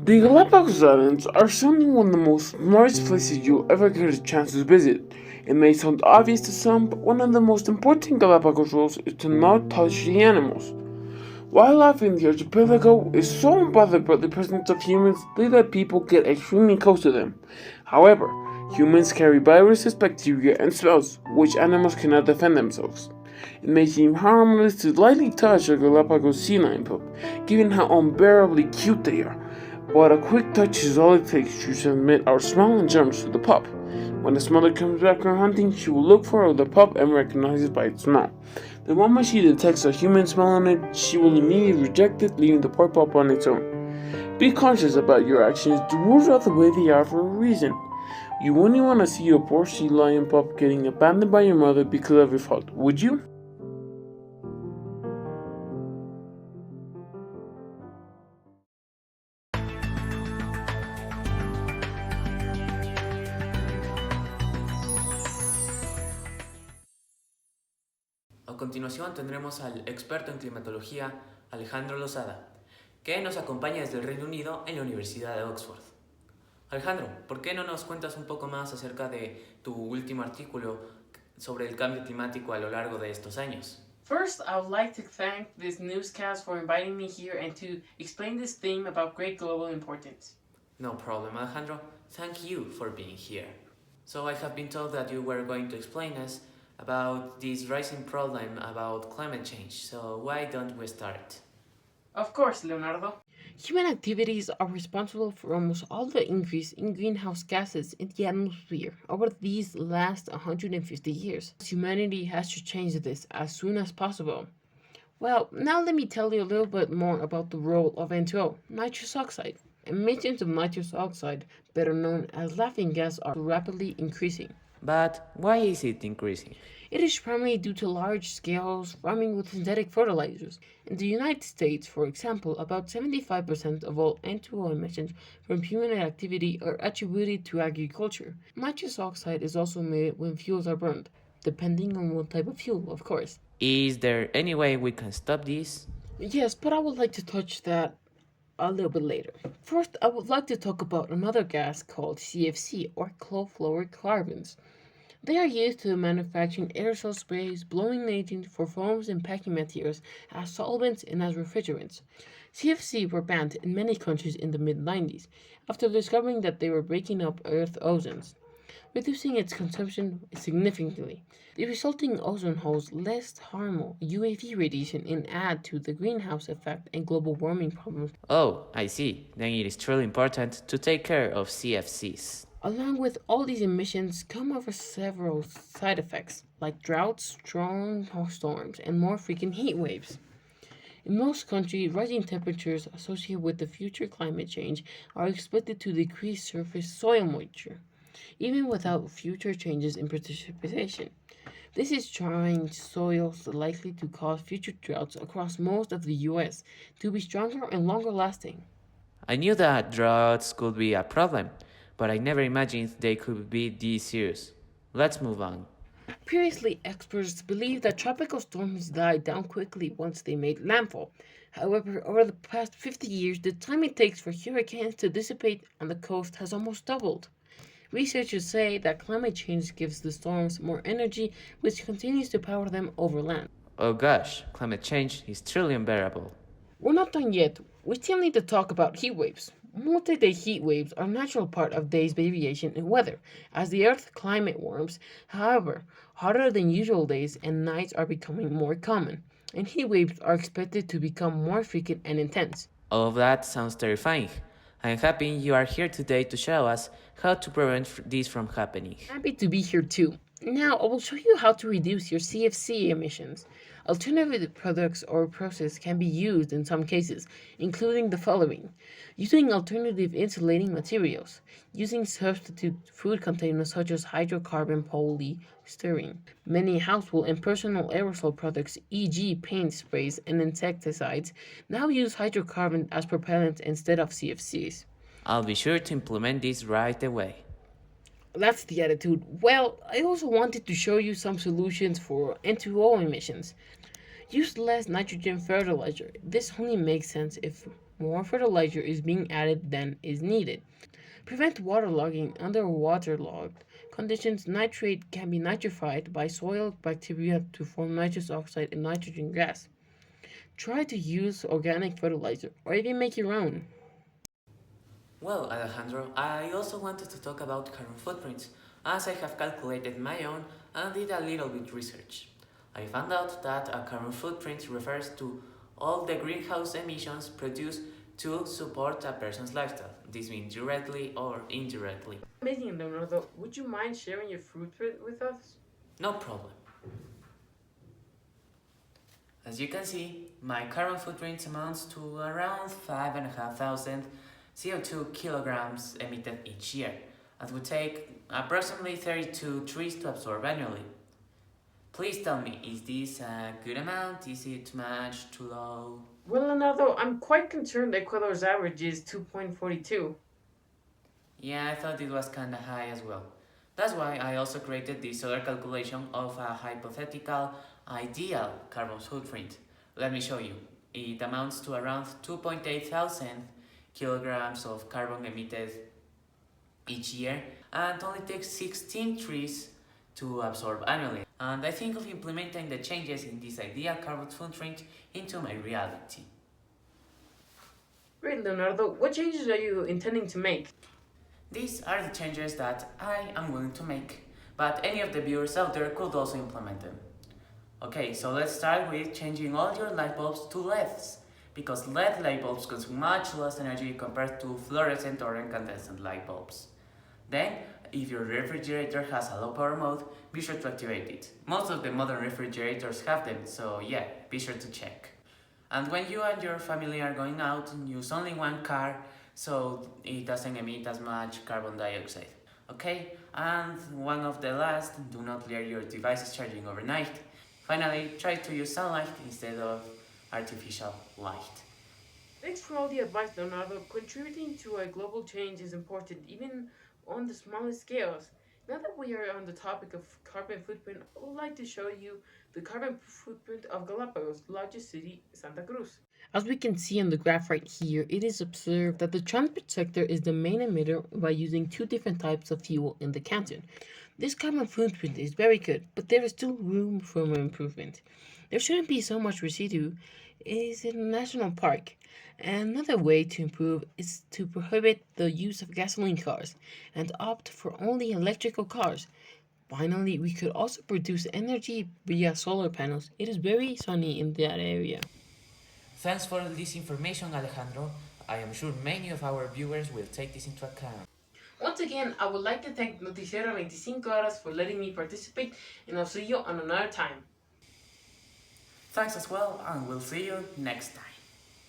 The Galapagos Islands are certainly one of the most largest places you'll ever get a chance to visit. It may sound obvious to some, but one of the most important Galapagos rules is to not touch the animals. Wildlife in the archipelago is so unbothered by the presence of humans they let people get extremely close to them. However, humans carry viruses, bacteria, and smells which animals cannot defend themselves. It may seem harmless to lightly touch a Galapagos sea lion pup, given how unbearably cute they are, but a quick touch is all it takes to transmit our smell and germs to the pup. When the mother comes back from hunting, she will look for the pup and recognize it by its smell. The moment she detects a human smell on it, she will immediately reject it, leaving the poor pup on its own. Be conscious about your actions. The rules are the way they are for a reason. You wouldn't want to see your poor sea lion pup getting abandoned by your mother because of your fault, would you? A continuación tendremos al experto en climatología Alejandro Lozada, que nos acompaña desde el Reino Unido en la Universidad de Oxford. Alejandro, ¿por qué no nos cuentas un poco más acerca de tu último artículo sobre el cambio climático a lo largo de estos años? First, I would like to thank this newscast for inviting me here and to explain this theme about great global importance. No problem, Alejandro. Thank you for being here. So I have been told that you were going to explain us about this rising problem about climate change. So why don't we start? Of course, Leonardo. Human activities are responsible for almost all the increase in greenhouse gases in the atmosphere over these last 150 years. Humanity has to change this as soon as possible. Well, now let me tell you a little bit more about the role of N2O, nitrous oxide. Emissions of nitrous oxide, better known as laughing gas, are rapidly increasing. But why is it increasing? It is primarily due to large-scale farming with synthetic fertilizers. In the United States, for example, about 75% of all N2O emissions from human activity are attributed to agriculture. Nitrous oxide is also made when fuels are burned, depending on what type of fuel, of course. Is there any way we can stop this? Yes, but I would like to touch that a little bit later. First, I would like to talk about another gas called CFC, or chlorofluorocarbons. They are used to manufacture aerosol sprays, blowing agents for foams and packing materials, as solvents and as refrigerants. CFC were banned in many countries in the mid 90s after discovering that they were breaking up Earth ozones, reducing its consumption significantly. The resulting ozone holes less harmful UAV radiation and add to the greenhouse effect and global warming problems. Oh, I see. Then it is truly important to take care of CFCs. Along with all these emissions come over several side effects, like droughts, strong storms, and more frequent heat waves. In most countries, rising temperatures associated with the future climate change are expected to decrease surface soil moisture, even without future changes in precipitation. This is trying soils likely to cause future droughts across most of the US to be stronger and longer lasting. I knew that droughts could be a problem, but I never imagined they could be this serious. Let's move on. Previously, experts believed that tropical storms died down quickly once they made landfall. However, over the past 50 years, the time it takes for hurricanes to dissipate on the coast has almost doubled. Researchers say that climate change gives the storms more energy, which continues to power them over land. Oh gosh, climate change is truly unbearable. We're not done yet. We still need to talk about heat waves. Multi day heat waves are a natural part of days' variation in weather as the Earth's climate warms. However, hotter than usual days and nights are becoming more common, and heat waves are expected to become more frequent and intense. All of that sounds terrifying. I'm happy you are here today to show us how to prevent this from happening. Happy to be here too. Now, I will show you how to reduce your CFC emissions. Alternative products or processes can be used in some cases, including the following: using alternative insulating materials, using substitute food containers such as hydrocarbon polystyrene. Many household and personal aerosol products, e.g., paint sprays and insecticides, now use hydrocarbon as propellant instead of CFCs. I'll be sure to implement this right away. That's the attitude. Well, I also wanted to show you some solutions for N2O emissions. Use less nitrogen fertilizer. This only makes sense if more fertilizer is being added than is needed. Prevent waterlogging. Under waterlogged conditions, nitrate can be nitrified by soil bacteria to form nitrous oxide and nitrogen gas. Try to use organic fertilizer or even make your own. Well, Alejandro, I also wanted to talk about carbon footprints, as I have calculated my own and did a little bit research. I found out that a carbon footprint refers to all the greenhouse emissions produced to support a person's lifestyle. This means directly or indirectly. Amazing, Leonardo. Would you mind sharing your footprint with us? No problem. As you can see, my carbon footprint amounts to around 5,500 CO2 kilograms emitted each year, and would take approximately 32 trees to absorb annually. Please tell me, is this a good amount? Is it too much, too low? Well, Leonardo, I'm quite concerned Ecuador's average is 2.42. Yeah, I thought it was kinda high as well. That's why I also created this other calculation of a hypothetical ideal carbon footprint. Let me show you. It amounts to around 2.8 thousand kilograms of carbon emitted each year and only takes 16 trees to absorb annually. And I think of implementing the changes in this ideal carbon footprint into my reality. Great, Leonardo. What changes are you intending to make? These are the changes that I am willing to make, but any of the viewers out there could also implement them. Okay, so let's start with changing all your light bulbs to LEDs, because LED light bulbs consume much less energy compared to fluorescent or incandescent light bulbs. Then, if your refrigerator has a low power mode, be sure to activate it. Most of the modern refrigerators have them, so yeah, be sure to check. And when you and your family are going out, use only one car so it doesn't emit as much carbon dioxide. Okay, and one of the last, do not leave your devices charging overnight. Finally, try to use sunlight instead of artificial light. Thanks for all the advice, Leonardo. Contributing to a global change is important, even on the smallest scales. Now that we are on the topic of carbon footprint, I would like to show you the carbon footprint of Galapagos, largest city, Santa Cruz. As we can see on the graph right here, it is observed that the transport sector is the main emitter by using two different types of fuel in the canton. This carbon footprint is very good, but there is still room for improvement. There shouldn't be so much residue. It is in a national park. Another way to improve is to prohibit the use of gasoline cars and opt for only electrical cars. Finally, we could also produce energy via solar panels. It is very sunny in that area. Thanks for this information, Alejandro. I am sure many of our viewers will take this into account. Once again, I would like to thank Noticiero 25 Horas for letting me participate, and I'll see you on another time. Thanks as well, and we'll see you next time.